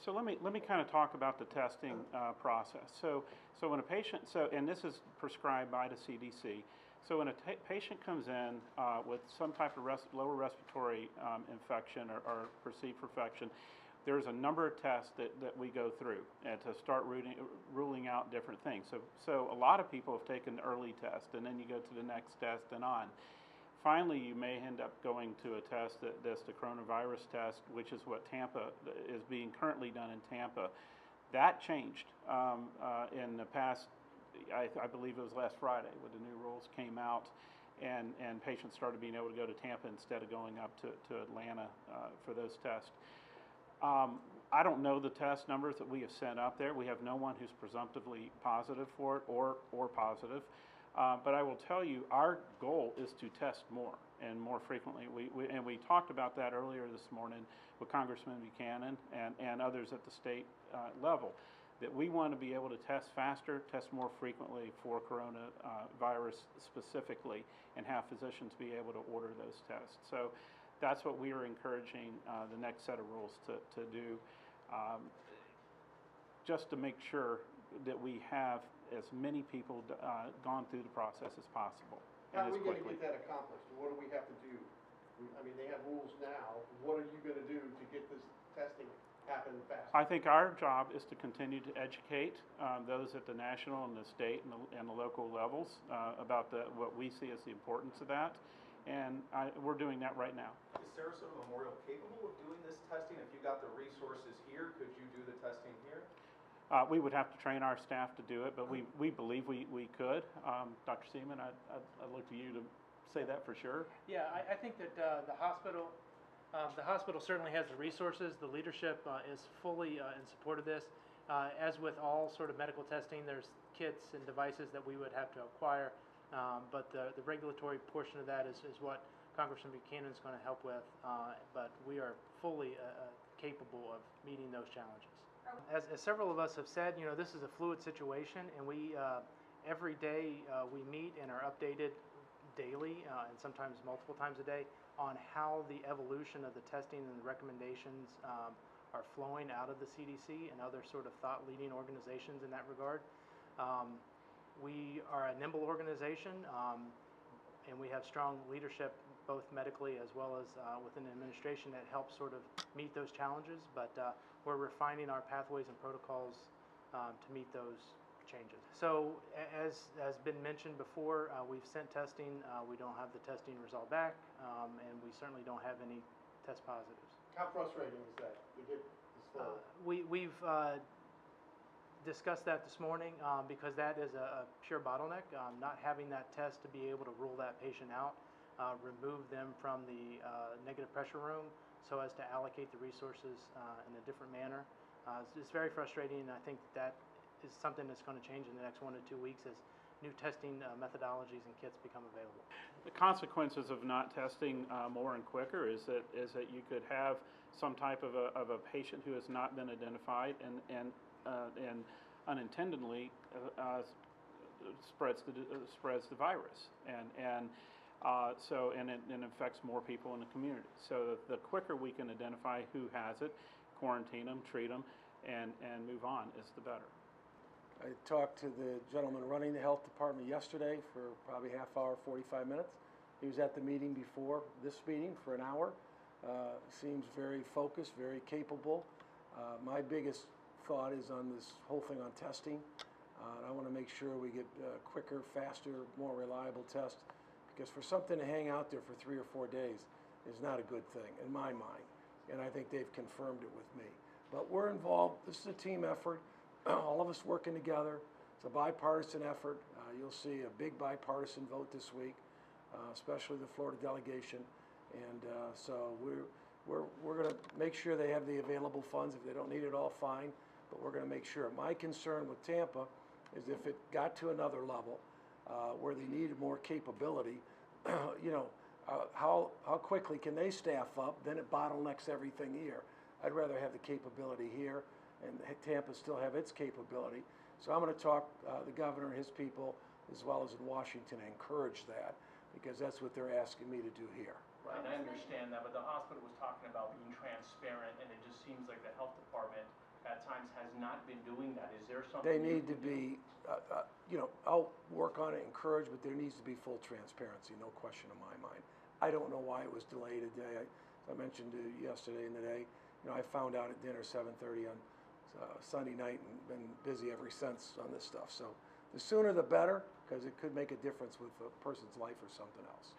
So let me kind of talk about the testing process. So when a patient, and this is prescribed by the CDC. So when a patient comes in with some type of lower respiratory infection or perceived infection, there's a number of tests that we go through to start ruling out different things. So a lot of people have taken the early test, and then you go to the next test and on. Finally, you may end up going to a test that's the coronavirus test, which is what Tampa is being currently done in Tampa. That changed in the past, I believe it was last Friday when the new rules came out, and patients started being able to go to Tampa instead of going up to Atlanta for those tests. I don't know the test numbers that we have sent up there. We have no one who's presumptively positive for it or positive. But I will tell you, our goal is to test more and more frequently. We talked about that earlier this morning with Congressman Buchanan and others at the state level, that we want to be able to test faster, test more frequently for coronavirus specifically, and have physicians be able to order those tests. So that's what we are encouraging the next set of rules to do, just to make sure that we have as many people gone through the process as possible. How are we going to get that accomplished? What do we have to do? I mean, they have rules now. What are you going to do to get this testing happen faster? I think our job is to continue to educate those at the national and the state and the local levels about what we see as the importance of that. And we're doing that right now. Is Sarasota Memorial capable of doing this testing? If you got the resources here, could you do the testing here? We would have to train our staff to do it, but we believe we could. Dr. Seaman, I'd look to you to say that for sure. Yeah, I think that the hospital certainly has the resources. The leadership is fully in support of this. As with all sort of medical testing, there's kits and devices that we would have to acquire, but the regulatory portion of that is what Congressman Buchanan is going to help with, but we are fully capable of meeting those challenges. As several of us have said, you know, this is a fluid situation, and we every day we meet and are updated daily and sometimes multiple times a day on how the evolution of the testing and the recommendations are flowing out of the CDC and other sort of thought-leading organizations in that regard. We are a nimble organization, and we have strong leadership both medically as well as within the administration that helps sort of meet those challenges, but we're refining our pathways and protocols to meet those changes. So as has been mentioned before, we've sent testing. We don't have the testing result back, and we certainly don't have any test positives. How frustrating is that to get this forward? We've discussed that this morning because that is a pure bottleneck. Not having that test to be able to rule that patient out, remove them from the negative pressure room so as to allocate the resources in a different manner. It's very frustrating, and I think that is something that's going to change in the next 1 to 2 weeks as new testing methodologies and kits become available. The consequences of not testing more and quicker is that you could have some type of a patient who has not been identified and unintendedly spreads the virus, and it affects more people in the community. So the quicker we can identify who has it, quarantine them, treat them, and move on is the better. I talked to the gentleman running the health department yesterday for probably half hour, 45 minutes. He was at the meeting before this meeting for an hour. Seems very focused, very capable. My biggest thought is on this whole thing on testing. And I want to make sure we get quicker, faster, more reliable tests, because for something to hang out there for 3 or 4 days is not a good thing in my mind. And I think they've confirmed it with me. But we're involved. This is a team effort. All of us working together. It's a bipartisan effort. You'll see a big bipartisan vote this week, especially the Florida delegation. And so we're going to make sure they have the available funds. If they don't need it all, fine. But we're going to make sure. My concern with Tampa is if it got to another level where they needed more capability, you know, how quickly can they staff up? Then it bottlenecks everything here. I'd rather have the capability here and Tampa still have its capability. So I'm going to talk the governor and his people, as well as in Washington, and encourage that, because that's what they're asking me to do here. Right, and I understand that, but the hospital was talking about being transparent, and it just seems like the health department not been doing that. Is there something? They you need to can do? be, I'll work on it, encourage, but there needs to be full transparency, no question in my mind. I don't know why it was delayed a day. I mentioned yesterday and today, I found out at dinner 7:30 on Sunday night and been busy ever since on this stuff. So the sooner the better, because it could make a difference with a person's life or something else.